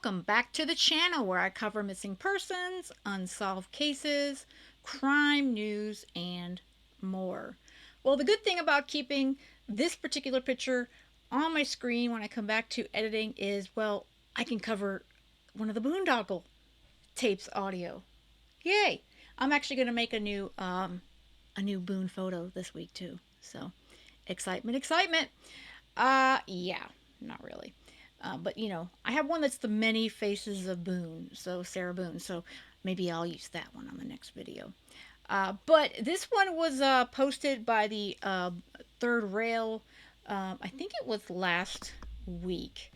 welcome back to the channel where I cover missing persons, unsolved cases, crime news, and more. Well, the good thing about keeping this particular picture on my screen when I come back to editing is, well, I can cover one of the Boondoggle tapes audio. Yay! I'm actually going to make a new Boone photo this week too. So, excitement, excitement. Yeah, not really. But I have one that's the many faces of Boone, so Sarah Boone. So maybe I'll use that one on the next video. But this one was posted by the Third Rail. I think it was last week.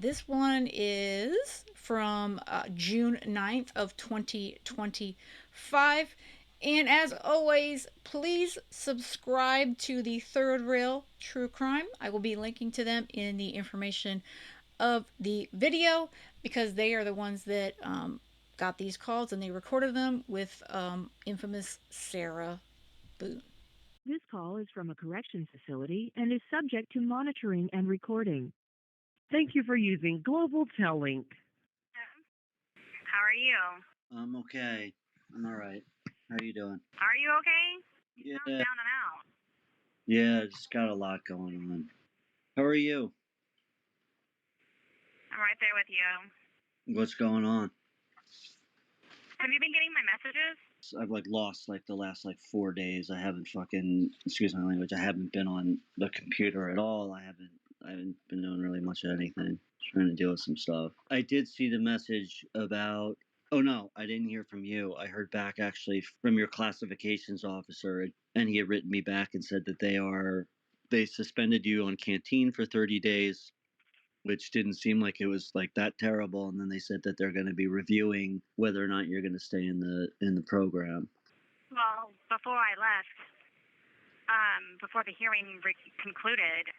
This one is from June 9th of 2025. And as always, please subscribe to the Third Rail True Crime. I will be linking to them in the information of the video because they are the ones that got these calls and they recorded them with infamous Sarah Boone. This call is from a corrections facility and is subject to monitoring and recording. Thank you for using Global Tellink. How are you? I'm okay. I'm all right. How are you doing? Are you okay? You sound down and out. Yeah, just got a lot going on. How are you? I'm right there with you. What's going on? Have you been getting my messages? I've lost the last 4 days. I haven't excuse my language. I haven't been on the computer at all. I haven't been doing really much of anything. Trying to deal with some stuff. I did see the message about. Oh no, I didn't hear from you. I heard back actually from your classifications officer, and he had written me back and said that they suspended you on Canteen for 30 days, which didn't seem like it was that terrible. And then they said that they're going to be reviewing whether or not you're going to stay in the program. Well, before I left, before the hearing concluded,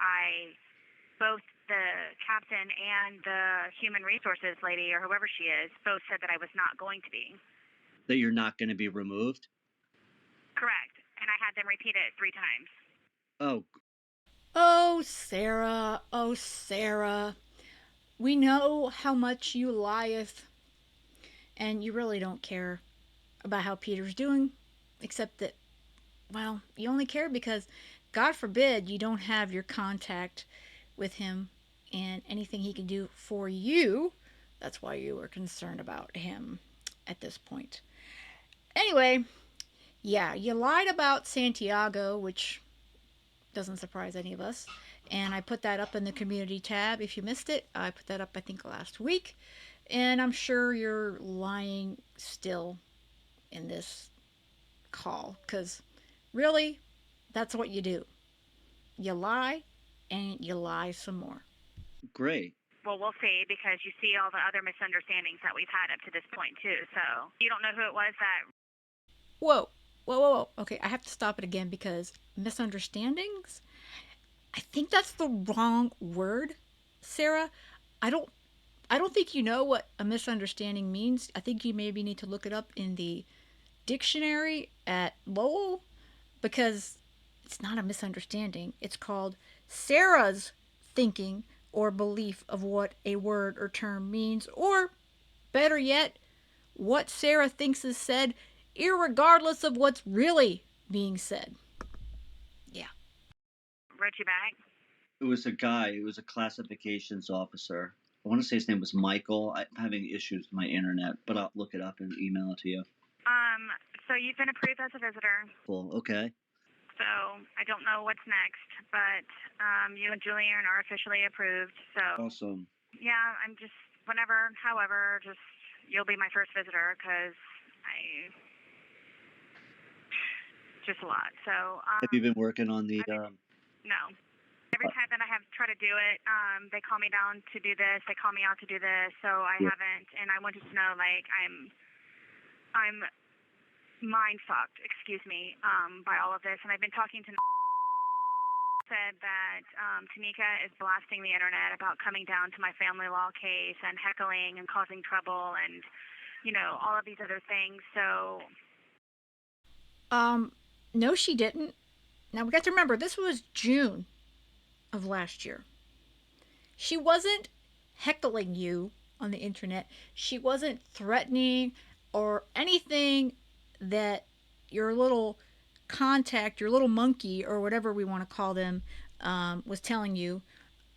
both the captain and the human resources lady, or whoever she is, both said that I was not going to be. That you're not going to be removed? Correct. And I had them repeat it 3 times. Oh. Oh, Sarah. Oh, Sarah. We know how much you lieth, and you really don't care about how Peter's doing, except that, well, you only care because, God forbid, you don't have your contact with him and anything he can do for you. That's why you were concerned about him at this point. Anyway, yeah, you lied about Santiago, which doesn't surprise any of us. And I put that up in the community tab. If you missed it, I put that up, I think, last week. And I'm sure you're lying still in this call. Because really, that's what you do. You lie, and you lie some more. Great. Well, we'll see, because you see all the other misunderstandings that we've had up to this point, too. So you don't know who it was that... Whoa. Whoa, whoa, whoa. Okay, I have to stop it again because misunderstandings? I think that's the wrong word, Sarah. I don't think you know what a misunderstanding means. I think you maybe need to look it up in the dictionary at Lowell, because it's not a misunderstanding. It's called Sarah's thinking or belief of what a word or term means, or better yet, what Sarah thinks is said, irregardless of what's really being said. Yeah. Wrote you back? It was a guy. It was a classifications officer. I want to say his name was Michael. I'm having issues with my internet, but I'll look it up and email it to you. So you've been approved as a visitor. Cool. Okay. So I don't know what's next, but you and Julian are officially approved. So Awesome. Yeah, I'm just however, just you'll be my first visitor, because just a lot. So have you been working on the? No. Every time that I have tried to do it, they call me down to do this. They call me out to do this. So I haven't, and I wanted to know, I'm mind fucked, excuse me, by all of this. And I've been talking to said that Tanika is blasting the internet about coming down to my family law case and heckling and causing trouble and, all of these other things. So. No, she didn't. Now we got to remember, this was June of last year. She wasn't heckling you on the internet. She wasn't threatening or anything that your little contact, your little monkey, or whatever we want to call them, was telling you,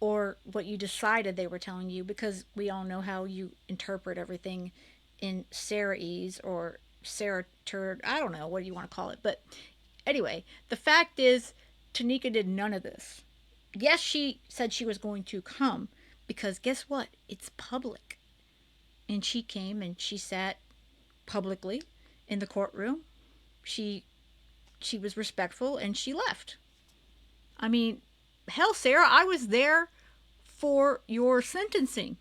or what you decided they were telling you, because we all know how you interpret everything in Sarahese or Sarah Turd. I don't know what you want to call it. But anyway, the fact is, Tanika did none of this. Yes, she said she was going to come because guess what? It's public. And she came and she sat publicly in the courtroom. She she was respectful and she left. I mean, hell, Sarah, I was there for your sentencing,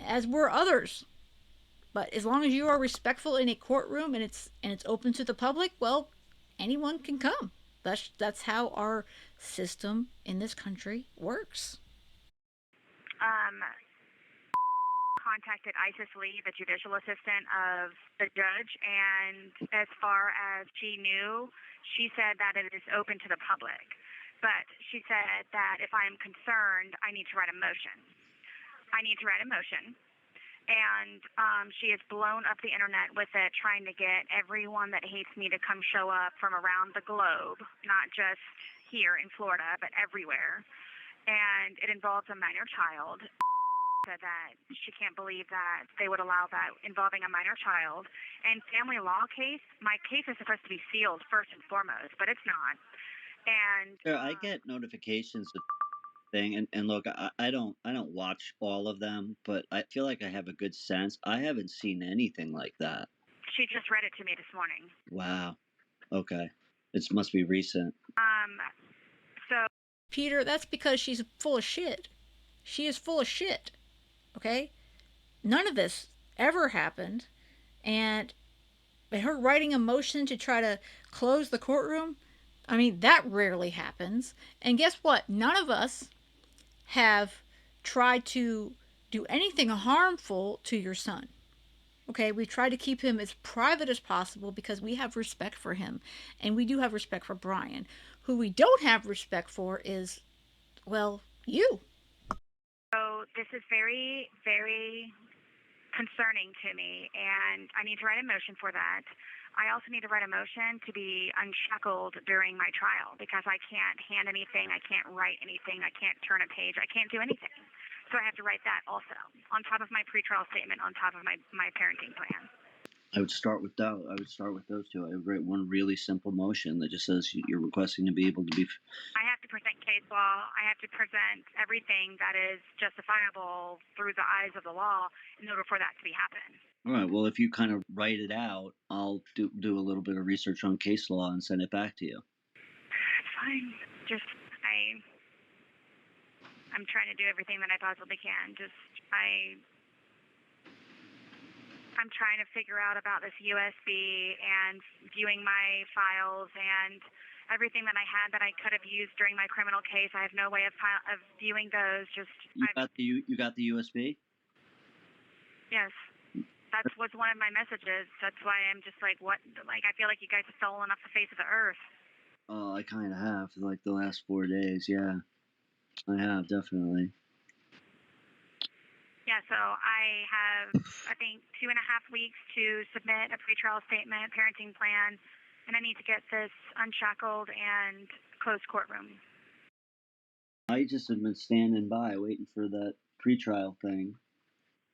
as were others. But as long as you are respectful in a courtroom and it's open to the public, well, anyone can come. That's how our system in this country works. Um, contacted Isis Lee, the judicial assistant of the judge, and as far as she knew, she said that it is open to the public. But she said that if I am concerned, I need to write a motion. And she has blown up the internet with it, trying to get everyone that hates me to come show up from around the globe, not just here in Florida, but everywhere. And it involves a minor child. Said that she can't believe that they would allow that involving a minor child. And family law case, my case is supposed to be sealed first and foremost, but it's not. And Yeah, I get notifications of thing, and look, I don't watch all of them, but I feel like I have a good sense. I haven't seen anything like that. she just read it to me this morning. Wow. Okay. It must be recent. So Peter, that's because she's full of shit. She is full of shit. Okay? None of this ever happened. And her writing a motion to try to close the courtroom, I mean, that rarely happens. And guess what? None of us have tried to do anything harmful to your son. Okay, we try to keep him as private as possible because we have respect for him. And we do have respect for Brian. Who we don't have respect for is, well, you. So this is very, very concerning to me, and I need to write a motion for that. I also need to write a motion to be unshackled during my trial because I can't hand anything, I can't write anything, I can't turn a page, I can't do anything. So I have to write that also, on top of my pretrial statement, on top of my parenting plan. I would start with that. I would start with those two. I would write one really simple motion that just says you're requesting to be able to be. I have to present case law. I have to present everything that is justifiable through the eyes of the law in order for that to be happen. All right. Well, if you kind of write it out, I'll do a little bit of research on case law and send it back to you. Fine. Just I'm trying to do everything that I possibly can. I'm trying to figure out about this USB and viewing my files and everything that I had that I could have used during my criminal case. I have no way of viewing those. You got the USB? Yes. That was one of my messages. That's why I'm just like, what? Like, I feel like you guys have fallen off the face of the earth. Oh, I kind of have for like the last 4 days. Yeah, I have definitely. Yeah, so I have, I think, 2.5 weeks to submit a pretrial statement, parenting plan, and I need to get this unshackled and closed courtroom. I just have been standing by waiting for that pretrial thing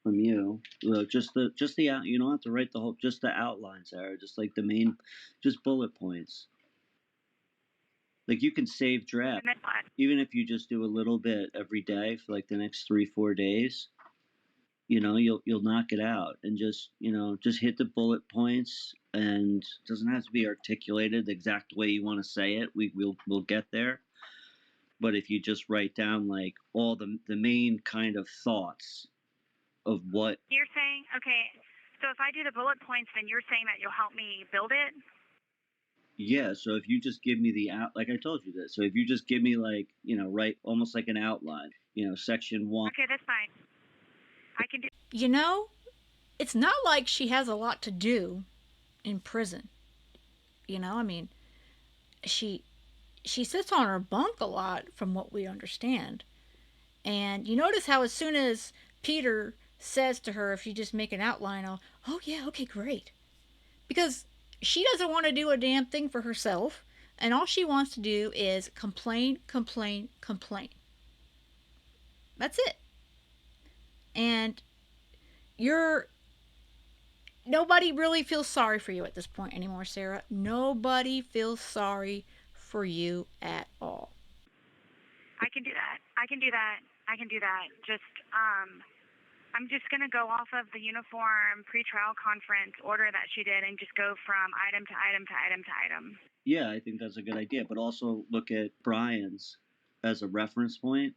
from you. Look, just the you don't have to write the whole, just the outline, Sarah. Just like the main, just bullet points. Like you can save draft, even if you just do a little bit every day for like the next 3-4 days. You know, you'll knock it out, and just just hit the bullet points, and it doesn't have to be articulated the exact way you want to say it. We'll get there. But if you just write down like all the main kind of thoughts of what you're saying, okay, so if I do the bullet points, then you're saying that you'll help me build it? Yeah, so if you just give me the out, like I told you this, so if you just give me like, write almost like an outline, section 1. Okay, that's fine. I can do. You know, it's not like she has a lot to do in prison. I mean, she sits on her bunk a lot from what we understand. And you notice how as soon as Peter says to her, if you just make an outline of, oh yeah, okay, great. Because she doesn't want to do a damn thing for herself, and all she wants to do is complain, complain, complain. That's it. And you're nobody really feels sorry for you at this point anymore, Sarah. Nobody feels sorry for you at all. I can do that. I can do that. I can do that. Just I'm just going to go off of the uniform pretrial conference order that she did and just go from item to item to item to item. Yeah, I think that's a good idea. But also look at Brian's as a reference point.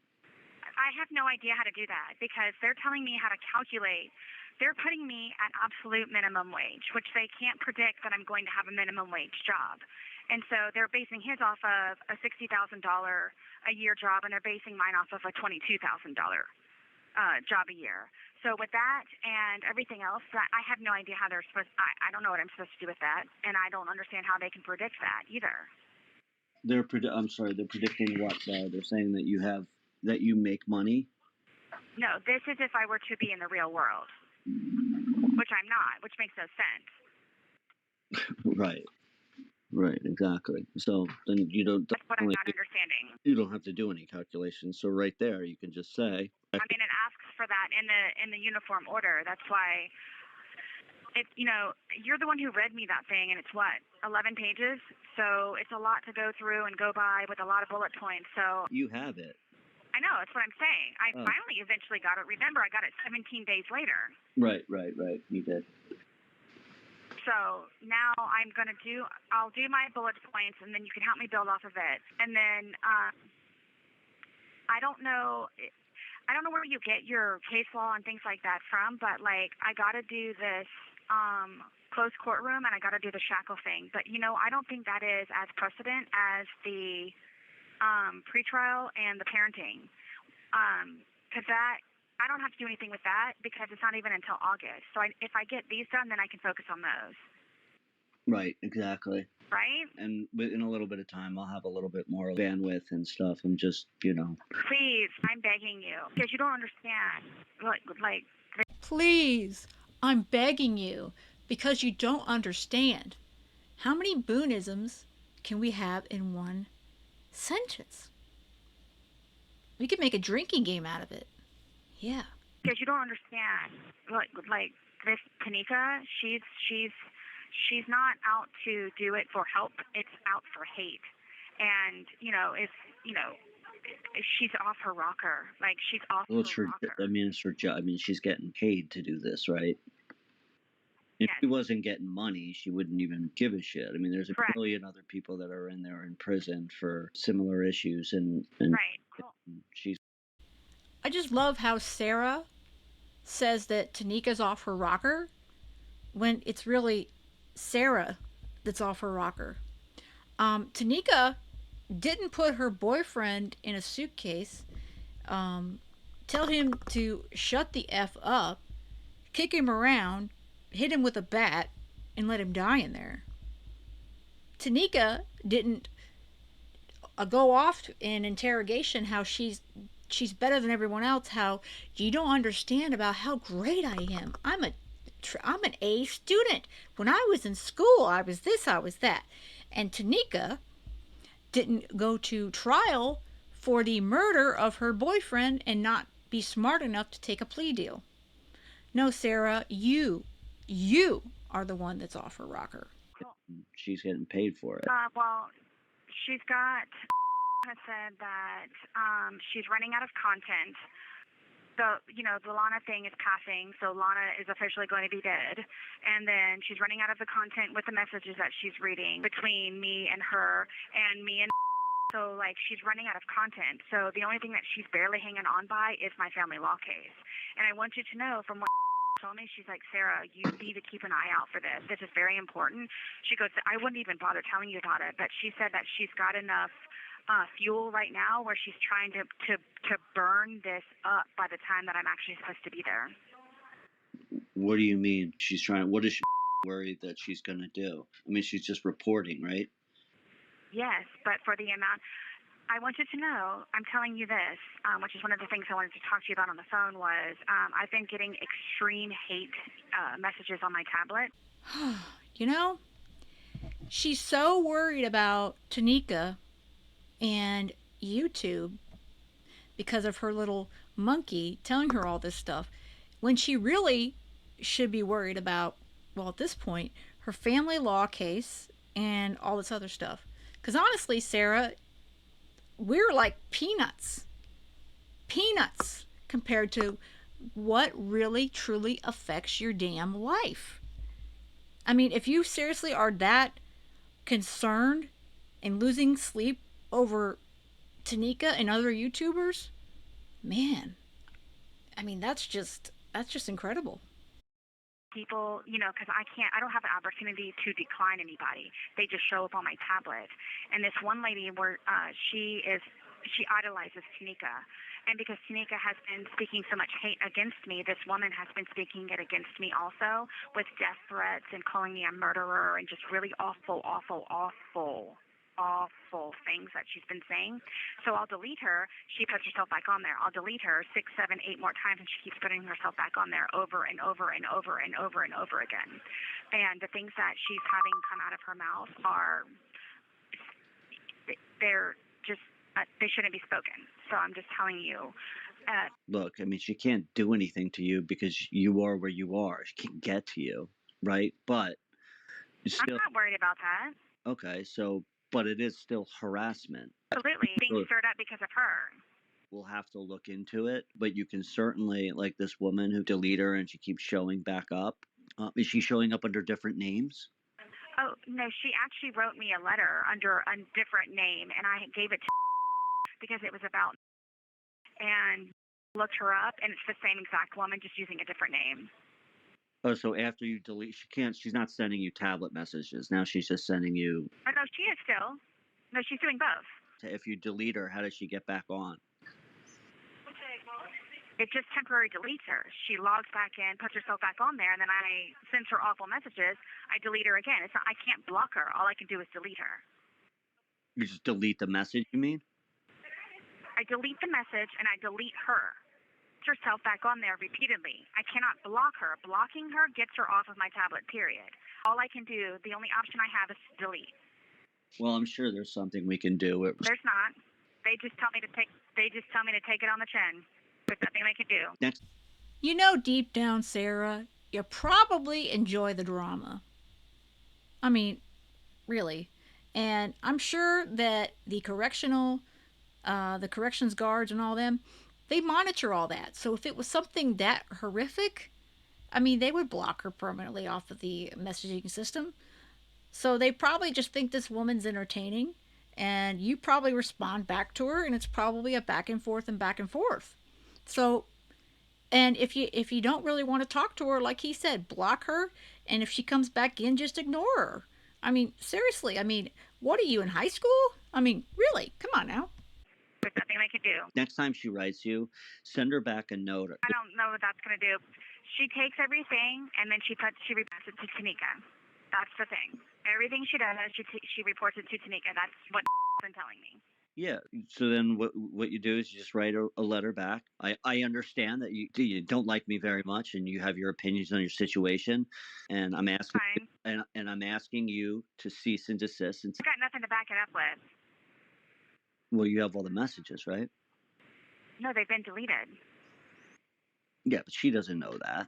I have no idea how to do that because they're telling me how to calculate. They're putting me at absolute minimum wage, which they can't predict that I'm going to have a minimum wage job. And so they're basing his off of a $60,000 a year job, and they're basing mine off of a $22,000 job a year. So with that and everything else, I have no idea how they're supposed. I don't know what I'm supposed to do with that, and I don't understand how they can predict that either. I'm sorry. They're predicting what? They're saying that you make money. No, this is if I were to be in the real world, which I'm not, which makes no sense. Right. Right, exactly. So then you don't. That's what I'm not understanding. You don't have to do any calculations. So right there, you can just say. I mean, it asks for that in the uniform order. That's why. You're the one who read me that thing, and it's what 11 pages. So it's a lot to go through and go by with a lot of bullet points. So you have it. I know, that's what I'm saying. I finally eventually got it. Remember, I got it 17 days later. Right. You did. So now I'll do my bullet points, and then you can help me build off of it. And then I don't know where you get your case law and things like that from, but like I got to do this closed courtroom, and I got to do the shackle thing. But I don't think that is as precedent as the pretrial and the parenting, because I don't have to do anything with that because it's not even until August. So if I get these done, then I can focus on those. Right, exactly. Right? And in a little bit of time, I'll have a little bit more bandwidth and stuff. I'm just, Please, I'm begging you because you don't understand. Like. Please, I'm begging you because you don't understand. How many Booneisms can we have in one sentence? We could make a drinking game out of it. Yeah. Because you don't understand. Like this Tanika, she's not out to do it for help. It's out for hate. And she's off her rocker. Like she's off her rocker. It's her job. I mean, she's getting paid to do this, right? If she wasn't getting money, she wouldn't even give a shit. I mean, there's a million other people that are in there in prison for similar issues, and right. Cool. She's. I just love how Sarah says that Tanika's off her rocker when it's really Sarah that's off her rocker. Tanika didn't put her boyfriend in a suitcase, tell him to shut the F up, kick him around, hit him with a bat, and let him die in there. Tanika didn't go off in interrogation how she's better than everyone else, how you don't understand about how great I am. I'm an A student. When I was in school, I was this, I was that. And Tanika didn't go to trial for the murder of her boyfriend and not be smart enough to take a plea deal. No, Sarah, you are the one that's off her rocker. Cool. She's getting paid for it. Well, she's got has said that she's running out of content. The Lana thing is passing, so Lana is officially going to be dead. And then she's running out of the content with the messages that she's reading between me and her and me and so, like, she's running out of content. So the only thing that she's barely hanging on by is my family law case. And I want you to know from what told me, she's like, Sarah, you need to keep an eye out for this. This is very important. She goes, I wouldn't even bother telling you about it, but she said that she's got enough fuel right now where she's trying to burn this up by the time that I'm actually supposed to be there. What do you mean she's trying? What is she worried that she's going to do? I mean, she's just reporting, right? Yes, but for the amount, I want you to know, I'm telling you this, which is one of the things I wanted to talk to you about on the phone was I've been getting extreme hate messages on my tablet. You know, she's so worried about Tanika and YouTube because of her little monkey telling her all this stuff when she really should be worried about, well, at this point, her family law case and all this other stuff. Because honestly, Sarah, we're like peanuts. Peanuts compared to what really truly affects your damn life. I mean, if you seriously are that concerned and losing sleep over Tanika and other YouTubers, man, I mean that's just incredible. People, because I don't have an opportunity to decline anybody. They just show up on my tablet. And this one lady, where she idolizes Tanika. And because Tanika has been speaking so much hate against me, this woman has been speaking it against me also with death threats and calling me a murderer and just really awful, awful, awful, awful things that she's been saying. So I'll delete her. She puts herself back on there. I'll delete her 6, 7, 8 more times, and she keeps putting herself back on there over and over and over and over and over again. And the things that she's having come out of her mouth are, they're just, they shouldn't be spoken. So I'm just telling you. Look, I mean, she can't do anything to you because you are where you are. She can't get to you, right? But still, I'm not worried about that. okay, so, but it is still harassment. Absolutely. Being stirred up because of her. We'll have to look into it, but you can certainly, like this woman who delete her and she keeps showing back up. Is she showing up under different names? Oh, no, she actually wrote me a letter under a different name, and I gave it to because it was about, and looked her up, and it's the same exact woman, just using a different name. Oh, so after you delete, she's not sending you tablet messages. Now she's just sending you. Oh, no, she is still. No, she's doing both. If you delete her, how does she get back on? It just temporarily deletes her. She logs back in, puts herself back on there, and then I send her awful messages. I delete her again. It's not, I can't block her. All I can do is delete her. You just delete the message, you mean? I delete the message and I delete her. Puts herself back on there repeatedly. I cannot block her. Blocking her gets her off of my tablet, period. All I can do, the only option I have is to delete. Well, I'm sure there's something we can do. There's not. They just tell me to take it on the chin. There's nothing they can do. Next. You know, deep down, Sarah, you probably enjoy the drama. I mean, really. And I'm sure that the corrections guards and all them, they monitor all that. So if it was something that horrific, I mean, they would block her permanently off of the messaging system. So they probably just think this woman's entertaining, and you probably respond back to her, and it's probably a back and forth and back and forth. So, and if you don't really want to talk to her, like he said, block her, and if she comes back in, just ignore her. I mean, seriously. I mean, what are you in high school? I mean, really? Come on now. There's nothing they can do. Next time she writes you, send her back a note. I don't know what that's gonna do. She takes everything and then she reports it to Tanika. That's the thing. Everything she does, she reports it to Tanika. That's what been telling me. Yeah. So then what you do is you just write a letter back. I understand that you don't like me very much and you have your opinions on your situation, and I'm asking and I'm asking you to cease and desist. And I've got nothing to back it up with. well, you have all the messages, right? No, they've been deleted. Yeah, but she doesn't know that.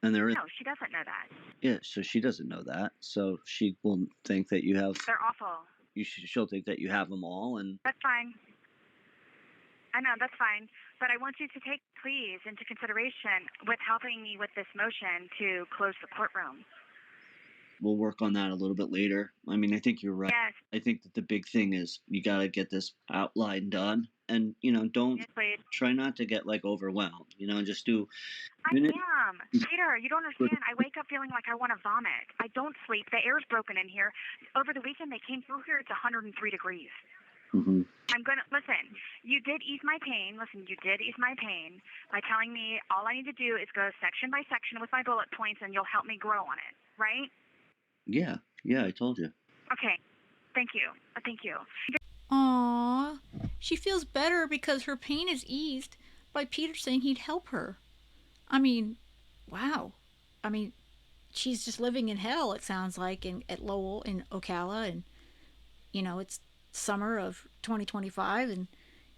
And there is No, she doesn't know that. yeah, so she doesn't know that. So she will think that you have. They're awful. She'll think that you have them all, and that's fine. I know, that's fine. But I want you to take, please, into consideration with helping me with this motion to close the courtroom. We'll work on that a little bit later. I mean, I think you're right. Yes. I think that the big thing is you got to get this outline done, and don't try not to get like overwhelmed. Just do. I am. Peter, you don't understand. I wake up feeling like I want to vomit. I don't sleep. The air's broken in here. Over the weekend, they came through here. It's 103 degrees. Mm-hmm. I'm going to, listen, you did ease my pain. Listen, you did ease my pain by telling me all I need to do is go section by section with my bullet points and you'll help me grow on it, right? Yeah, I told you. Okay. Thank you. Thank you. Aww. She feels better because her pain is eased by Peter saying he'd help her. I mean, wow. I mean, she's just living in hell, it sounds like, at Lowell in Ocala. And, it's summer of 2025 and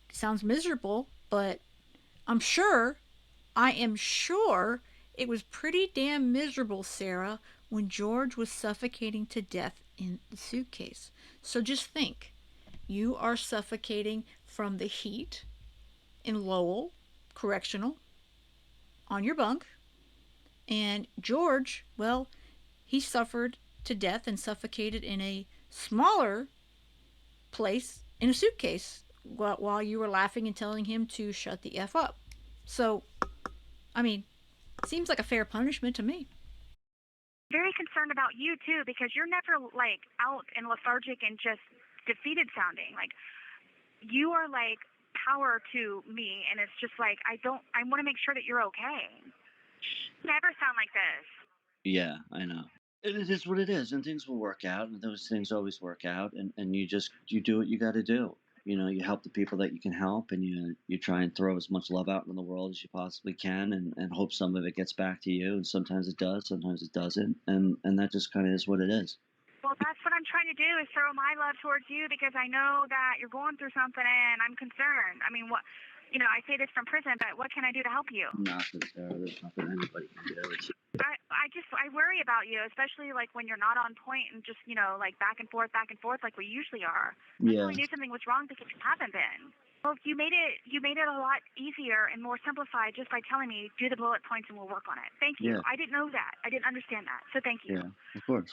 it sounds miserable, but I'm sure, I am sure it was pretty damn miserable, Sarah, when George was suffocating to death in the suitcase. So just think, you are suffocating from the heat in Lowell Correctional on your bunk, and George, well, he suffered to death and suffocated in a smaller place in a suitcase while you were laughing and telling him to shut the F up. So, I mean, seems like a fair punishment to me. Very concerned about you too because you're never like out and lethargic and just defeated sounding. Like you are like power to me, and it's just like I want to make sure that you're okay. Never sound like this. Yeah, I know. It is what it is, and things will work out, and those things always work out, and you do what you got to do. You help the people that you can help, and you try and throw as much love out in the world as you possibly can, and hope some of it gets back to you. And sometimes it does, sometimes it doesn't, and that just kind of is what it is. Well, that's what I'm trying to do is throw my love towards you because I know that you're going through something and I'm concerned. I mean, what, I say this from prison, but what can I do to help you? Nothing, Sarah. There's nothing anybody can do. I worry about you, especially like when you're not on point and just, like back and forth like we usually are. Yeah. I knew something was wrong because you haven't been. Well, you made it a lot easier and more simplified just by telling me do the bullet points and we'll work on it. Thank you. Yeah. I didn't know that. I didn't understand that. So thank you. Yeah, of course.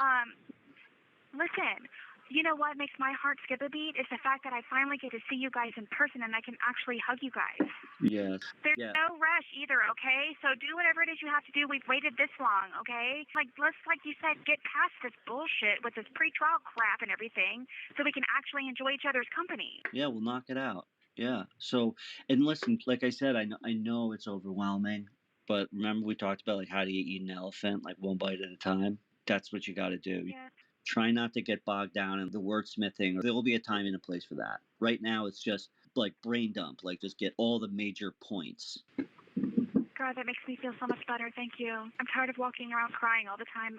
Listen, you know what makes my heart skip a beat is the fact that I finally get to see you guys in person and I can actually hug you guys. Yes. There's no rush either, okay? So do whatever it is you have to do. We've waited this long, okay? Let's, like you said, get past this bullshit with this pre-trial crap and everything so we can actually enjoy each other's company. Yeah, we'll knock it out. Yeah. So, and listen, like I said, I know it's overwhelming, but remember we talked about like how do you eat an elephant, like one bite at a time? That's what you got to do. Yeah. Try not to get bogged down in the wordsmithing. There will be a time and a place for that. Right now, it's just like brain dump, like just get all the major points. God, that makes me feel so much better. Thank you. I'm tired of walking around crying all the time.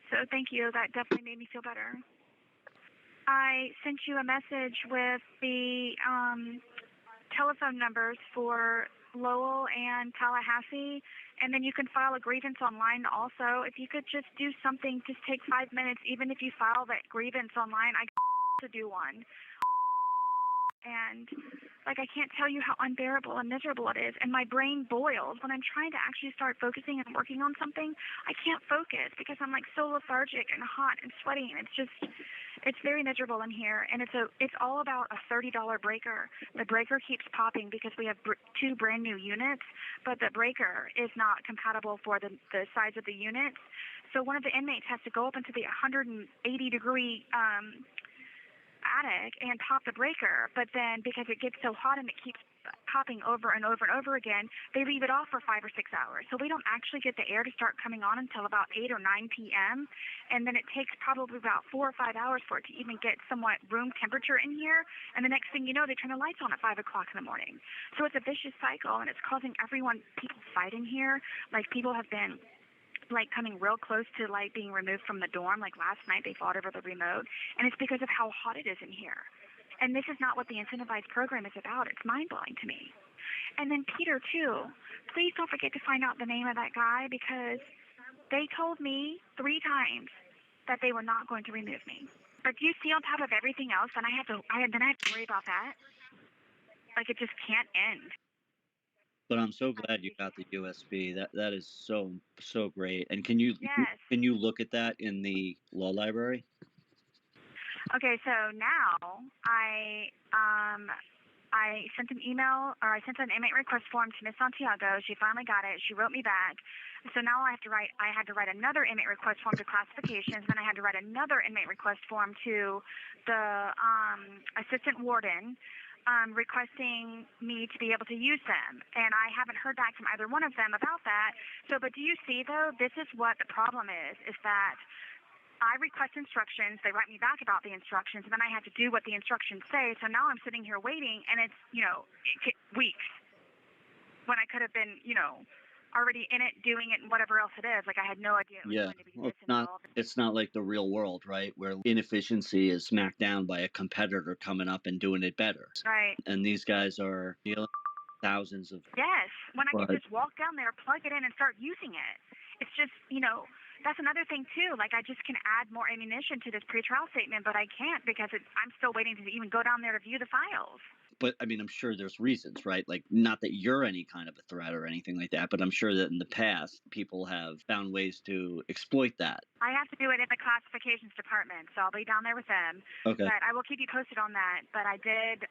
So thank you. That definitely made me feel better. I sent you a message with the telephone numbers for Lowell and Tallahassee, and then you can file a grievance online also. If you could just do something, just take 5 minutes, even if you file that grievance online, I to do one. And I can't tell you how unbearable and miserable it is, and my brain boils when I'm trying to actually start focusing and working on something. I can't focus because I'm so lethargic and hot and sweaty, and it's very miserable in here. And it's all about a $30 breaker. The breaker keeps popping because we have two brand new units, but the breaker is not compatible for the size of the units. So one of the inmates has to go up into the 180-degree attic and pop the breaker, but then because it gets so hot and it keeps popping over and over and over again, they leave it off for 5 or 6 hours. So we don't actually get the air to start coming on until about 8 or 9 p.m. And then it takes probably about 4 or 5 hours for it to even get somewhat room temperature in here. And the next thing you know, they turn the lights on at 5 o'clock in the morning. So it's a vicious cycle, and it's causing people fight in here. People have been coming real close to being removed from the dorm. Last night they fought over the remote, and it's because of how hot it is in here. And this is not what the incentivized program is about. It's mind-blowing to me. And then Peter too, please don't forget to find out the name of that guy, because they told me 3 times that they were not going to remove me. But do you see, on top of everything else, then I have to worry about that. It just can't end. But I'm so glad you got the USB. That is so great. And can you look at that in the law library? Okay, so now I sent an email, or I sent an inmate request form to Miss Santiago. She finally got it. She wrote me back. So now I had to write another inmate request form to classifications. Then I had to write another inmate request form to the assistant warden, requesting me to be able to use them. And I haven't heard back from either one of them about that. So, but do you see, though, this is what the problem is that I request instructions. They write me back about the instructions, and then I have to do what the instructions say. So now I'm sitting here waiting, and it's, weeks when I could have been, already in it, doing it, and whatever else it is. Like, I had no idea it was going to be Well, this involved. it's not like the real world, right? Where inefficiency is smacked down by a competitor coming up and doing it better. Right. And these guys are dealing with thousands of. Yes. When I could just walk down there, plug it in, and start using it. It's just, that's another thing, too. Like, I just can add more ammunition to this pretrial statement, but I can't because I'm still waiting to even go down there to view the files. But I mean, I'm sure there's reasons, right? Like, not that you're any kind of a threat or anything like that, but I'm sure that in the past, people have found ways to exploit that. I have to do it in the classifications department, so I'll be down there with them. Okay. But I will keep you posted on that. But I did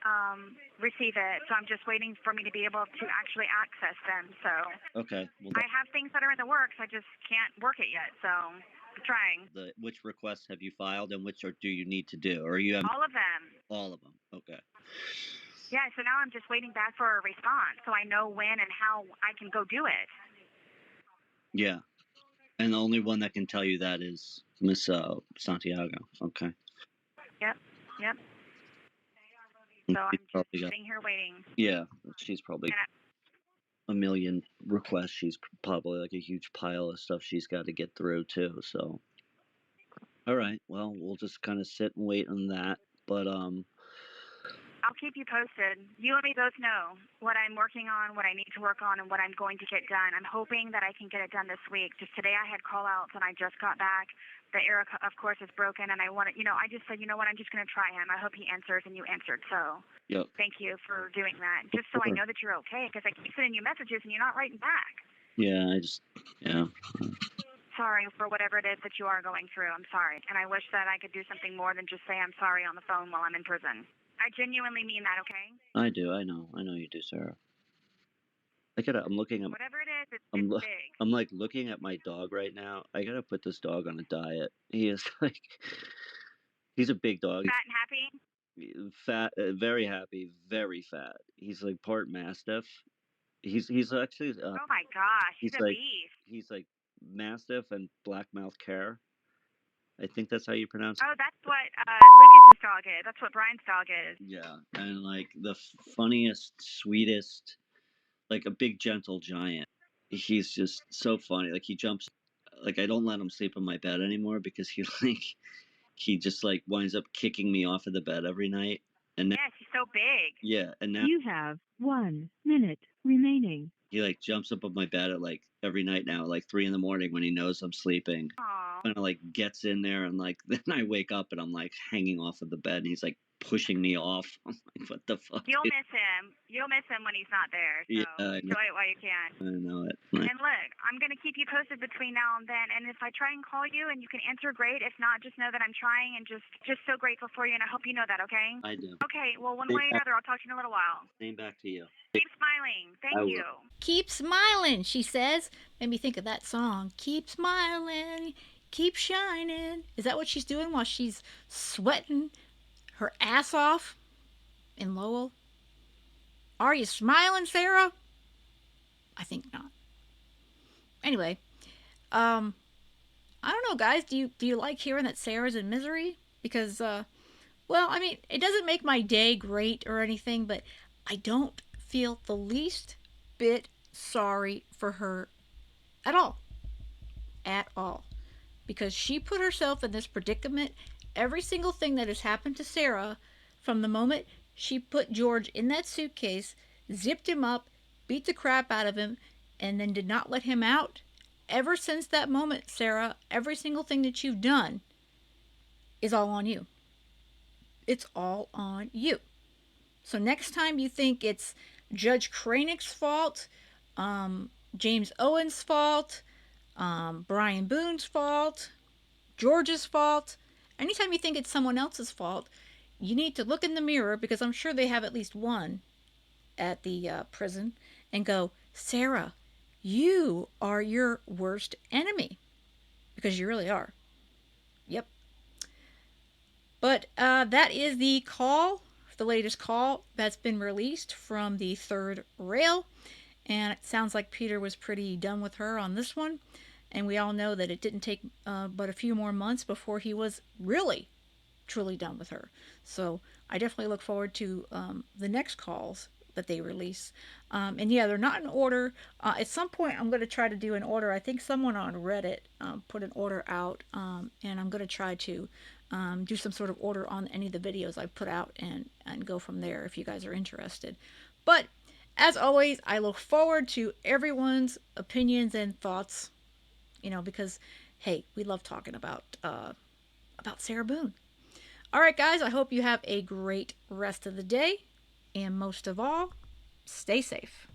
receive it, so I'm just waiting for me to be able to actually access them. So Okay. Well, I have things that are in the works. I just can't work it yet, so I'm trying. Which requests have you filed and which do you need to do? Or you have all of them? All of them. Okay. Yeah, so now I'm just waiting back for a response so I know when and how I can go do it. Yeah. And the only one that can tell you that is Miss Santiago. Okay. Yep. So I'm just sitting here waiting. Yeah, she's probably a million requests. She's probably like a huge pile of stuff she's got to get through too. So, all right. Well, we'll just kind of sit and wait on that. But I'll keep you posted. You and me both know what I'm working on, what I need to work on, and what I'm going to get done. I'm hoping that I can get it done this week. Just today I had call-outs, and I just got back. The air, of course, is broken, and I want to, I just said, you know what, I'm just going to try him. I hope he answers, and you answered. So Thank you for doing that. Just so I know that you're okay, because I keep sending you messages, and you're not writing back. Yeah, Sorry for whatever it is that you are going through. I'm sorry. And I wish that I could do something more than just say I'm sorry on the phone while I'm in prison. I genuinely mean that, okay? I do. I know you do, Sarah. I'm looking at whatever it is. It's big. I'm like looking at my dog right now. I gotta put this dog on a diet. He is like, he's a big dog. Fat and happy. Fat, very happy, very fat. He's like part Mastiff. He's actually. Oh my gosh, he's a like, beast. He's like Mastiff and Blackmouth Care. I think that's how you pronounce it. Oh, that's what Lucas's dog is. That's what Brian's dog is. Yeah, and like the funniest, sweetest, like a big gentle giant. He's just so funny. Like he jumps. Like I don't let him sleep in my bed anymore because he just like winds up kicking me off of the bed every night. And now, yes, he's so big. Yeah, and now You have 1 minute remaining. He like jumps up on my bed at like every night now, like 3 a.m. when he knows I'm sleeping. Aww. Kind of like gets in there and like then I wake up and I'm like hanging off of the bed and he's like pushing me off. I'm like, what the fuck? You'll miss him. You'll miss him when he's not there. So enjoy it while you can. I know it. And look, I'm gonna keep you posted between now and then. And if I try and call you and you can answer, great. If not, just know that I'm trying and just so grateful for you. And I hope you know that. Okay? I do. Okay. Well, one way or another, I'll talk to you in a little while. Same back to you. Keep smiling. Thank you. Keep smiling, she says. Made me think of that song. Keep smiling, keep shining. Is that what she's doing while she's sweating her ass off in Lowell? Are you smiling, Sarah? I think not. Anyway, I don't know, guys. Do you like hearing that Sarah's in misery? Because, well, I mean, it doesn't make my day great or anything, but I don't feel the least bit sorry for her at all. At all. Because she put herself in this predicament. Every single thing that has happened to Sarah from the moment she put George in that suitcase, zipped him up, beat the crap out of him, and then did not let him out. Ever since that moment, Sarah, every single thing that you've done is all on you. It's all on you. So next time you think it's Judge Kranick's fault, James Owen's fault, Brian Boone's fault, George's fault, anytime you think it's someone else's fault, you need to look in the mirror, because I'm sure they have at least one at the prison, and go, Sarah, you are your worst enemy. Because you really are. Yep. But that is the call, the latest call that's been released from the third rail. And it sounds like Peter was pretty done with her on this one. And we all know that it didn't take but a few more months before he was really, truly done with her. So I definitely look forward to the next calls that they release. And yeah, they're not in order. At some point, I'm going to try to do an order. I think someone on Reddit put an order out, and I'm going to try to do some sort of order on any of the videos I put out and go from there if you guys are interested. But as always, I look forward to everyone's opinions and thoughts, because hey, we love talking about Sarah Boone. All right, guys, I hope you have a great rest of the day. And most of all, stay safe.